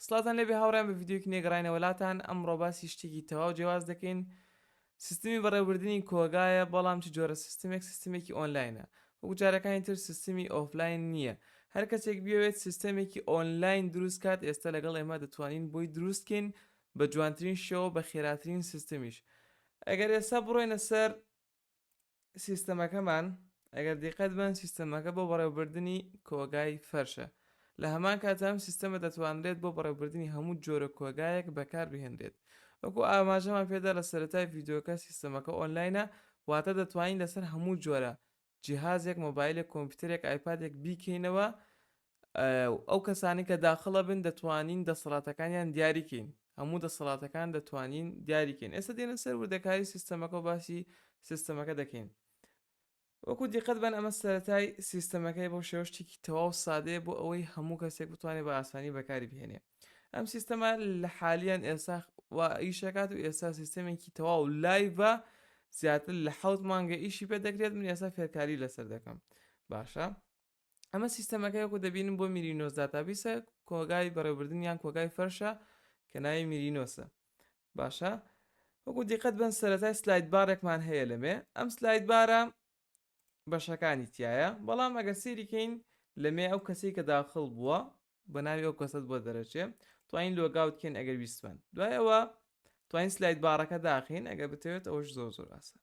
سڵاتان لێبێ هاوڕێیان بە ڤیدیۆکی نێگەڕینەوەلاتان ئەمڕۆ باسی شتێکی تەواو جیاواز دەکەین. سیستمی بەڕێوەبردننی کۆگایە بەڵام چ جۆرە سیستمێکی ئۆنلاینە، وەکو جارەکانی تر سیستمی ئۆفلاین نییە. هەر کەسێک بێوێت سیستمێکی ئۆنلاین دروست کات ئێستا لەگەڵ ئێمە دەتوانین بۆی دروستکەین بە جوانترین شێوە بە خێراترین سیستمیش. ئەگەر ئێستا بڕۆینە سەر سیستەمەکەمان، ئەگەر دیقەت بن سیستەمەکە بۆ بەڕێوەبردننی کۆگای فەرشە. لە هەمان کاتام سیستەمە دەتوانرێت بۆ بەڕێوەبردننی هەموو جۆرە کۆگایەک بەکار بهێنرێت. وەکو ئاماژەمان پێدا لە سەرەتای ڤیدیۆکە سیستەمەکە ئۆنلاینە، واتە دەتوانین لەسەر هەموو جۆرە جیهازێک مۆبایلێک کۆمپیوتەرێک ئایپادێک بیکەینەوە. ئەو کەسانی کە داخڵە بن دەتوانین دەسەڵاتەکانیان دیاریکەین، هەموو دەسەڵاتەکان دەتوانین دیاریکەین. ئێستا دێنە سەر وردەکاری سیستەمەکە و باسی سیستەمەکە دەکەین. وەکو دیقەت بن ئەمە سەرەتای سیستەمەکەی بۆ شێوەشتێکی تەواو سادەیە بۆ ئەوەی هەموو کەسێک بتوانێت بە ئاسانی بەکاری بهێنێ. ئەم سیستەمە لە حالیان ئێستا ئیشەکات و ئێستا سیستەمێکی تەواو لایڤە، زیاتر لە 7 مانگە ئیشی پێ دەکرێت. من ئێستا فێرکاری لەسەر دەکەم. باشە، ئەمە سیستەمەکەی وەکو دەبینم بۆ میرینۆس داتابیسە، کۆگای بەڕێوەبردن یان کۆگای فەرشە کە ناوی میرینۆسە. باشە، وەکو دیقەت بن سەرەتای سلایت بارێکمان هەیە لەمێ. ئەم سلایت بارە بەشەکانی تایە، بەڵام ئەگەر سیریکەین لەمێ ئەو کەسی کە داخڵ بووە بە ناوی ئەو کەسەت بۆ دەرەچێ، توانین لۆگاوتکەین ئەگەر ویستمان. دوایەوە توانین سلایت بارەکە داخین ئەگەر بتەوێت، ئەوش زۆر ئاسان.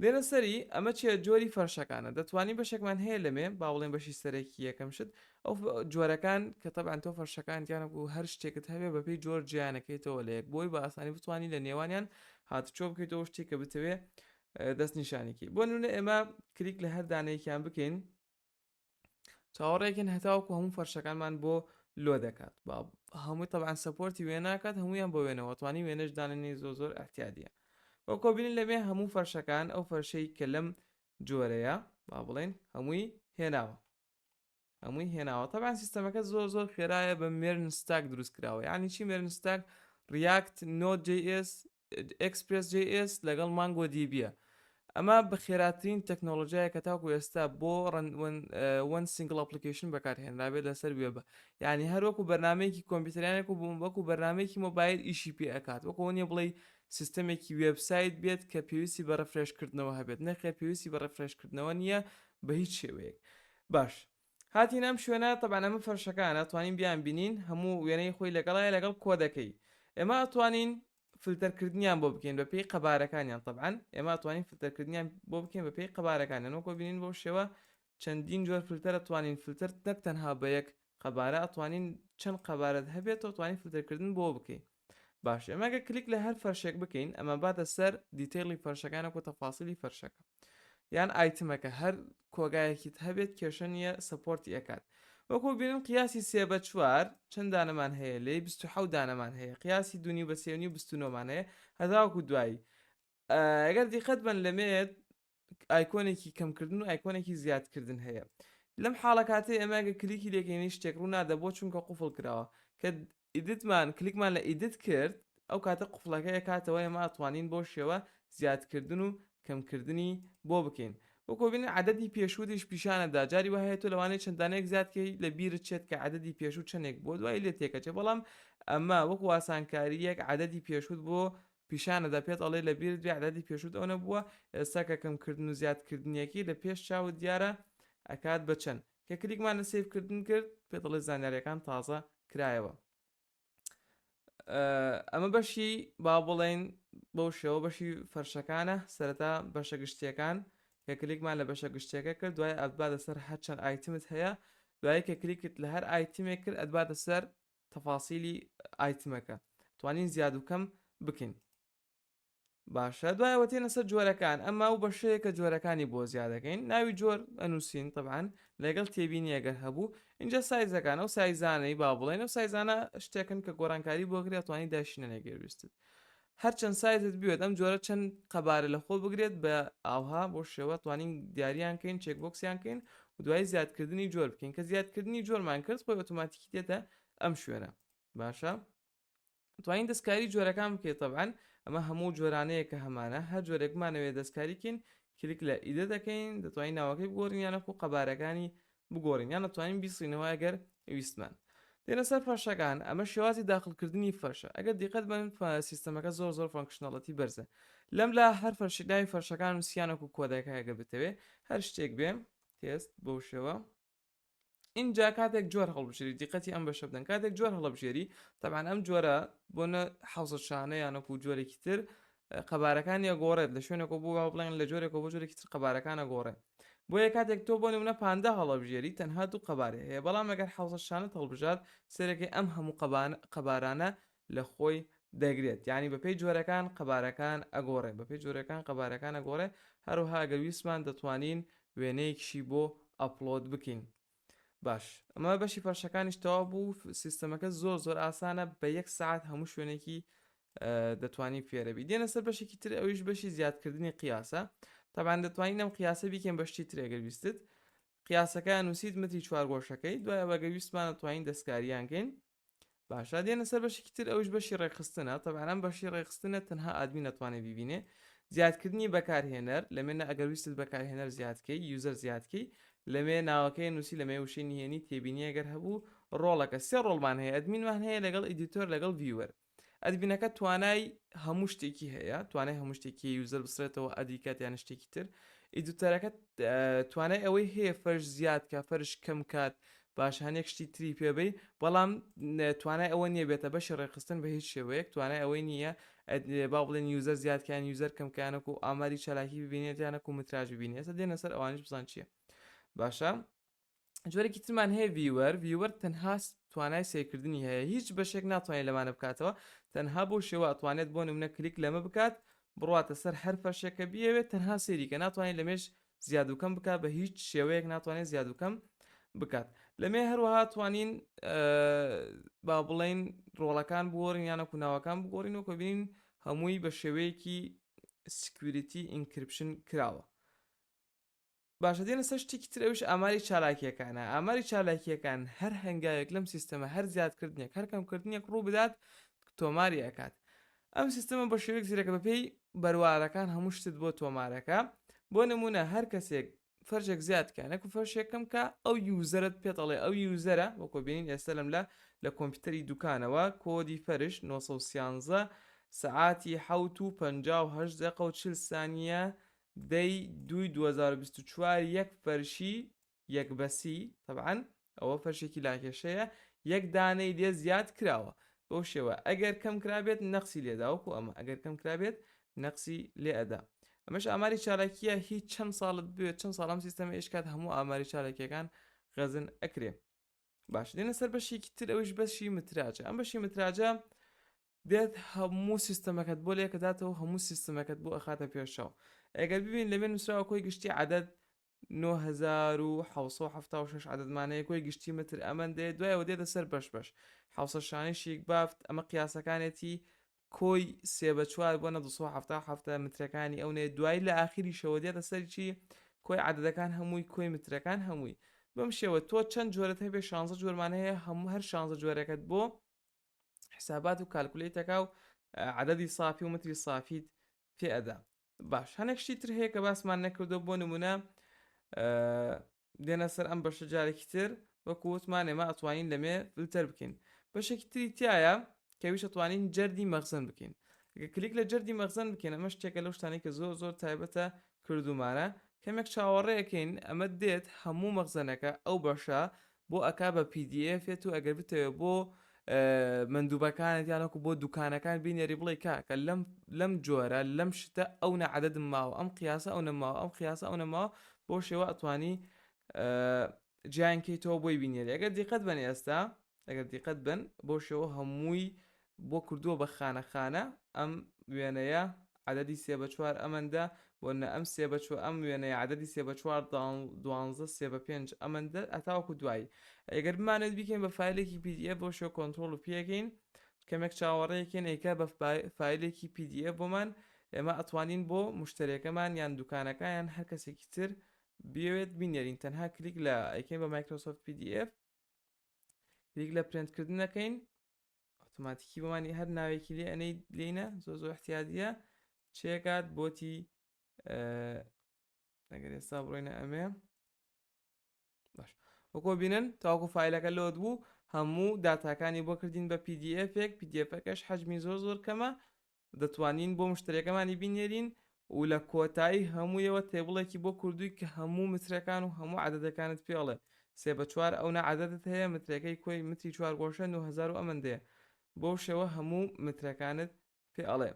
دێنە سەری ئەمە چیە؟ جۆری فەرشەکانە. دەتوانین بەشێکمان هەیە لەمێ با بڵێن بەشی سەرەکی یەکەم شت، ئەو جۆرەکان کە تەبعاً تۆ فەرشەکانتیانە و هەر شتێکت هەبێ بەپێی جۆر جیانەکەیتەوە لە یەک، بۆی بە ئاسانی بتوانین لە نێوانیان هاتوچۆ بکەیتەوە شتێک کە بتەوێ دەست نیشانێکی. بۆ نمونە ئێمە کلیک لە هەر دانەیەکیان بکەین، چاوەڕێکن هەتاوەکو هەموو فەرشەکانمان بۆ لۆ دەکات. هەمووی تەبعاً سەپۆرتی وێ ناکات، هەمویان بۆ وێنەوە توانی وێنەش دانێنی زۆر احتیادیە. وەکو بینین لەمێ هەموو فەرشەکان ئەو فەرشەی کە لەم جۆرەیە با بڵێن هەمووی هێناوە. تەبعاً سیستەمەکە زۆر خێرایە بە مێرن ستاک دروست کراوە. یعنی چی مێرن ستاک؟ ریاکت، نۆت.js، ئەکسپرس.js لەگەڵ مانگۆ دیبیە. ئەمە بە خێراترین تەکنۆلۆژیایە کە تاکو ئێستا بۆ وەن سینگڵ ئەپلیکیشن بەکارهێنرابێت لەسەر وێبە. یعنی هەر وەکو بەرنامەیەکی کۆمپیوتەرانێک و وەکو بەرنامەیەکی مۆبایل ئیشی پێ ئەکات. وەکو نیە بڵێ سیستەمێکی وێبسایت بێت کە پێویستی بە ڕەفرێشکردنەوە هەبێت، نەخێر پێویستی بە ڕەفرێشکردنەوە نییە بە هیچ شێوەیەک. باش، هاتین ئەم شوێنە تەبعاً ئەمە فەرشەکانە توانین بیان بینین هەموو وێنەی خۆی لەگەڵایە لەگەڵ کۆدەکەی. ئێمە ئەتوانین فلتەرکردنیان بۆ بکەین بە پێی قەبارەکانیان. تەبعاً ئێمە ئەتوانین فلتەرکردنیان بۆ بکەین بە پێی قەبارەکانیان. وەکو بینین بەو شێوە چەندین جۆر فلتەر ئەتوانین فلتەر نەک تەنها بە یەک قەبارە، ئەتوانین چەند قەبارەت هەبێتەوە توانین فلتەرکردن بۆ بکەین. باش، ئێمەگە کلیک لە هەر فەرشێک بکەین، ئەمە باتە سەر دیتەیلی فەرشەکانە و تەفاسیلی فەرشەکە یان ئایتمەکە. هەر کۆگایەکیت هەبێت کێشە نیە سەپۆرتی ئەکات. وەکو بینن قیاسی 3/4 چەند دانەمان هەیە لێ 27 دانەمان هەیە، قیاسی 2.3 و 29مان هەیە هەتاوەکو دوایی. ئەگەر دیقەت بن لەمێت ئایکۆنێکی کەمکردن و ئایکۆنێکی زیادکردن هەیە. لەم حاڵە کاتێ ئێمەگە کلیکی لێکێنی شتێک ڕوو نادە بۆ چونکە قوفڵ کراوە. کە ئیدیتمان کلیکمان لە ئیدیت کرد، ئەو کاتە قوفڵەکەی کاتەوە ئێمە ئەتوانین بۆ شێوە زیادکردن و کەمکردنی بۆ بکەین. وەکو بینن عەدەدی پێشووتیش پیشانەدا. جاری وهەیە تۆ لەوانەیە چەندانەیەک زیادکەی لە بیرت چێت کە عەدەدی پێشووت چەندێک بۆ دوای لێ تێکەچێت، بەڵام ئەمە وەکو ئاسانکاریەک عەدەدی پێشووت بۆ پیشانەدا پێت ئەڵێ لە بیرت بێ عەدەدی پێشووت ئەو نەبووە. ئێستا کە کەمکردن و زیادکردنیەکی لە پێش چاوت دیارە ئەکات بە چەند. کە کلیکمان لە سێڤکردن کرد پێت ئەڵێ زانیاریەکان تازە کرایەوە. ئەمە بەشی با بڵێن بەو شێوە بەشی فەرشەکانە. سەرەتا بەشە گشتیەکان کە کلیکمان لە بەشە گشتیەکە کرد، دوای ئەتباتە سەر هەر چەند ئایتمت هەیە. دوای کە کلیکت لە هەر ئایتمێک کرد ئەتباتە سەر تەفاسیلی ئایتمەکە، توانین زیاد و کەم بکەین. باشە، دوایەوە تێنە سەر جۆرەکان. ئەمە و بەشەیە کە جۆرەکانی بۆ زیادەکەین. ناوی جۆر ئەنووسین تەبعاً لەگەڵ تێبینی ئەگەر هەبوو. اینجا سایزەکان ئەو سایزانەی با بڵێن ئەو سایزانە شتێکن کە گۆڕانکاری بۆ کرێت توانی داشینە نەگەویستت. هەرچەند سایزت بوێت ئەم جۆرە چەند قەبارە لە خۆ بگرێت بە ئاوها بۆ شێوە توانین دیاریان کەین، چێکبۆکسیان کەین و دوای زیادکردنی جۆر بکەین. کە زیادکردنی جۆرمان کرد خۆی ئۆتۆماتیکی دێتە ئەم شوێنە. باشە، توانین دەستکاری جۆرەکان بکەیت. تەبعاً ئەمە هەموو جۆرانەیە کە هەمانە هەر جۆرێکمانەوێت دەستکاریکەین، کلیک لە ئیدە دەکەین، دەتوانین ناوەکەی بگۆڕین یانە خۆ قەبارەکانی بگۆڕین، یان دەتوانین بیسڕینەوە ئەگەر ویستمان. دێنە سەر فەرشەکان ئەمە شێوازی داخڵکردنی فەرشە ئەگەر دیقەت بن سیستەمەکە زۆر فانکشناڵەتی بەرزە لەم لا هەر فەرشی فەرشەکان و سییانەکو کۆدەکە ئەگە بتەوێ هەر شتێک بێ تێست بەو شێوە اینجا کاتێک جۆر هەڵبژێری دیقەتی ئەم بەشە بدەن کاتێک جۆر هەڵبژێری تەبان ئەم جۆرە بۆنە حوزە شانە یانەکو جۆرێکی تر قەبارەکانی گۆڕێت لە شوێنێکەوە بۆ بڵێن لە جۆرێکەوە بۆ جۆرێکی تر قەبارەکانە گۆڕێ بۆیە کاتێک تۆ بۆ نمونە پاندا هەڵەبژێری تەنها دوو قەبارێ هەیە بەڵام ئەگەر حوزە شانت هەڵبژات سێرەکەی ئەم هەموو قەبارانە لە خۆی دەگرێت یعنی بەپێی جۆرەکان قەبارەکان ئەگۆڕێ بەپێی جۆرەکان قەبارەکان ئەگۆڕێ هەروها گەر ویسمان دەتوانین وێنەیەکشی بۆ ئەپلۆد بکەین باش ئەمە بەشی فەرشەکانیش تەواو بوو سیستەمەکە زۆر ئاسانە بە 1 ساعت هەموو شوێنێکی دەتوانین فێرەبی دێنە سەر بەشێکی تر ئەویش بەشی زیادکردنی قیاسە تەبان دەتوانین ئەم قیاسە بیکەین بەشتی ترێگەر ویستت قیاسەکە نووسیت متری چوارگۆشەکەی دوایە بەگە ویستمان دەتوانین دەستکاریانکەین باشە دێنە سەر بەشێکی تر ئەوش بەشی ڕێخستنە تەبانان بەشی ڕێخستنە تەنها ئادمی نەتوانێت ببینێ زیادکردنی بەکارهێنەر لەمێنە ئەگەر ویستت بەکارهێنەر زیادکەی یوزەر زیادکەی لەمێ ناوەکەی نووسی لەمێ وشەی نهێنی تێبینی ئەگەر هەبوو ڕۆڵەکە سێ ڕۆڵمان هەیە ئەدمینمان هەیە لەگەڵ ئیدیتۆر لەگەڵ ڤیوەر ئەدبینەکە توانای هەموو شتێکی هەیە توانای هەموو شتێکی یوزەر بسرێتەوە ئەدیکات یان شتێکی تر ئیدوتەرەکە توانای ئەوەی هەیە فەرش زیاد کە فەرش کەم کات باش هەنێک شتی تری پێبەی بەڵام توانای ئەوە نییە بێتە بەشی ڕێخستن بە هیچ شێوەیەک توانای ئەوەی نییە با بڵێن یوزەر زیادکان یوزەر کەمکانەک و ئاماری چالاکی ببینێتیانەک و متراژ ببینێت ئێستا دێنە سەر ئەوانش بزان چییە باشە جۆرەی ترمان هەیە ڤیوەر تەنها توانای سیرکردنی هەیە هیچ بەشێک ناتوانێت لەمانە بکاتەوە تەنها بۆ شێوە ئەتوانێت بۆ نمونە کلیک لەمە بکات بڕاتە سەر هەر فەرشێکە بیەوێت تەنها سێریکە ناتوانێت لەمێش زیاد و کەم بکات بە هیچ شێوەیەک ناتوانێت زیاد و کەم بکات لەمێ هەروەها توانین با بڵێن ڕۆڵەکان بگۆڕین یانە کوناوەکان بگۆڕین و کۆبینین هەمووی بە شێوەیەکی سکیوریتی ئینکریپشن کراوە باشە دێنە سەر شتێکی ترەویش ئاماری چالاکیەکانە ئاماری چالاکیەکان هەر هەنگاوێک لەم سیستەمە هەر زیادکردنێک هەر کەمکردنێک ڕوو بدات تۆماری ئەکات ئەم سیستەمە بە شێوەیەک زیرەکە بەپێی بەروارەکان هەموو شتت بۆ تۆمارەکە بۆ نمونە هەر کەسێک فەرشێک زیادکانێک و فەرشێکم کە ئەو یوزەرت پێڵێ ئەو یوزەرە وەکۆ بینین ئێستا لەم لە کۆمپیوتەری دوکانەوە کۆدی فەرش 913 سعاتی 7:58 ثانیە دەی 2024 یەک فەرشی یەک بەسی طبعاً ئەوە فەرشێکی لاکێشەیە یەک دانەی لێ زیاد کراوە بەو شێوە ئەگەر کەم کرابێت نەقسی لێداوەکو ئەمە ئەگەر کەم کرابێت نەقسی لێ ئەدا ئەمەش ئاماری چالاکیە هیچ چەند ساڵت بێت چەند ساڵام سیستەمە ئێشکات هەموو ئاماری چالاکیەکان غەزن ئەکرێ باش دێنە سەر بەشێکی تر ئەوش بەشی متراجە ئەم بەشی متراجە دێت هەموو سیستەمەکەت بۆ لێکە داتەوە هەموو سیستەمەکەت بۆ ئەخاتە پێشەوە ئەگەر ببین لەبێن نووسراوە کۆی گشتی عدد 9776 عددمانەیە کۆی گشتی متر ئەمەند دێت دوایەوە دێتە سەر بەش حوسە شانشێک بافت ئەمە قیاسەکانێتی کۆی 3/4 بۆ 277 مترەکانی ئەوێ دوای لە ئاخریشەوە دێتە سەرچی کۆی عددەکان هەمووی کۆی مترەکان هەمووی بەم شێوە تۆ چەند جۆرەت هەبێ 16 جۆرمانە هەیە هەموو هەر 16 جۆرەکەت بۆ حسابات و کالکولیتەکە و عددی سافی و متری سافیت پێ ئەدا باش هەنێکشتی تر هەیە کە باسمان نەکردو بۆ نمونە دێنە سەر ئەم بەشە جارێکی تر وەکو وتمان ئێمە ئەتوانین لەمێ فلتەر بکەین بەشێکی تری تایە کەویش ئەتوانین جەردی مەخزن بکەین کلیک لە جەردی مەخزن بکەین ئەمە شتێکە لەو شتانەی کە زۆر تایبەتە کردومانە کەمێک چاوەڕێەکەین ئەمە دێت هەموو مەخزنەکە ئەو بەشە بۆ ئەکا بە PDFێت و ئەگەر بتەوێت بۆ مندوبەکانت یانەکو بۆ دوکانەکان بینێری بڵێ کە لەم جۆرە لەم شتە ئەو نەعەدەدم ماوە ئەم قیاسە ئەو نەماوە ئەم قیاسە ئەو نەماوە بۆ شێوە ئەتوانی جیانکەیتەوە بۆی بینێری ئەگەر دیقەت بن ئێستا ئەگەر دیقەت بن بۆ شێوە هەمووی بۆ کردووە بە خانە ئەم وێنەیە عددی 3/4 ئەمەندە بۆنە ئەم 3/4 ئەم وێنەیە عددی 3/4 12 3/5 ئەمەندە ئەتاوەکو دوایی ئەگەر بمانێت بیکەین بە فایلێکی PDF بۆ شێوە کۆنتڕۆڵ و پێکەین کەمێک چاوەڕێیەکەین ئەیکا بە فایلێکی PDF بۆمان ئێمە ئەتوانین بۆ مشترێکەکەمان یان دوکانەکە یان هەر کەسێکی تر بێوێت بینێرین تەنها کلیک لە ئەیکەین بە مایکرۆسۆفت PDF کلیک لە پرینتکردنەکەین ئۆتۆماتیکی بۆمانی هەر ناوێکی لێ ئەنەی لێنە زۆر احتیاجیە چێکات بۆتی ئەگەر ئێستا بڕۆینە ئەمێ باش وەکۆ بینن تاوەکو فایلەکە لۆت بوو هەموو داتاکانی بۆ کردین بە PDF-ێک PDF-ەکەش حەجمی زۆر کەمە دەتوانین بۆ مشتریەکەمانی بینێرین و لە کۆتایی هەموویەوە تێبڵێکی بۆ کردووی کە هەموو مترەکان و هەموو عەدەدەکانت پێڵێ 3 بە 4 ئەونا عەدەدت هەیە مترەکەی کۆی متری 4 گۆشە 9000 و ئەمەندەیە بۆ شێوە هەموو مترەکانت پێڵێ.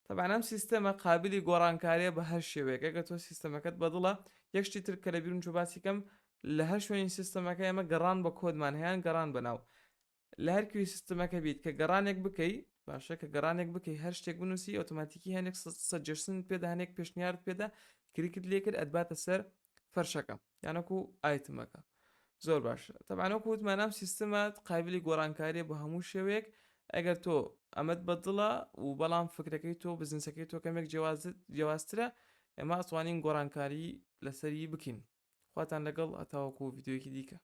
طبعا ئەم سیستەمە قابلی گۆڕانکاریە بە هەر شێوەیەک ئەگە تۆ سیستەمەکەت بەدڵە یەکشتی تر کە لە بیرون چوو باسی کەم لە هەر شوێنی سیستەمەکە ئێمە گەڕان بە کۆدمان هەیەیان گەڕان بەناو لە هەرکوی سیستەمەکە بیت کە گەڕانێک بکەی باشە کە گەڕانێک بکەی هەر شتێک بنووسی ئۆتۆماتیکی هەنێک سەجەستن پێدا هەنێک پێشنیارت پێدا کلیکت لێکرد ئەدباتە سەر فەرشەکە یانەکو ئایتمەکە زۆر باشە. طبعا وەکو وتمان ئەم سیستەمە قابلی گۆڕانکاریە بە هەموو شێوەیەک ئەگەر تۆ ئەمەد بەدڵە و بەڵام فکرەکەی تۆ بزنسەکەی تۆ کەمێک جیاوازترە ئێمە ئەتوانین گۆڕانکاری لەسەری بکەین. خواتان لەگەڵ ئەتاوەکو ڤیدیۆیەکی دیکە.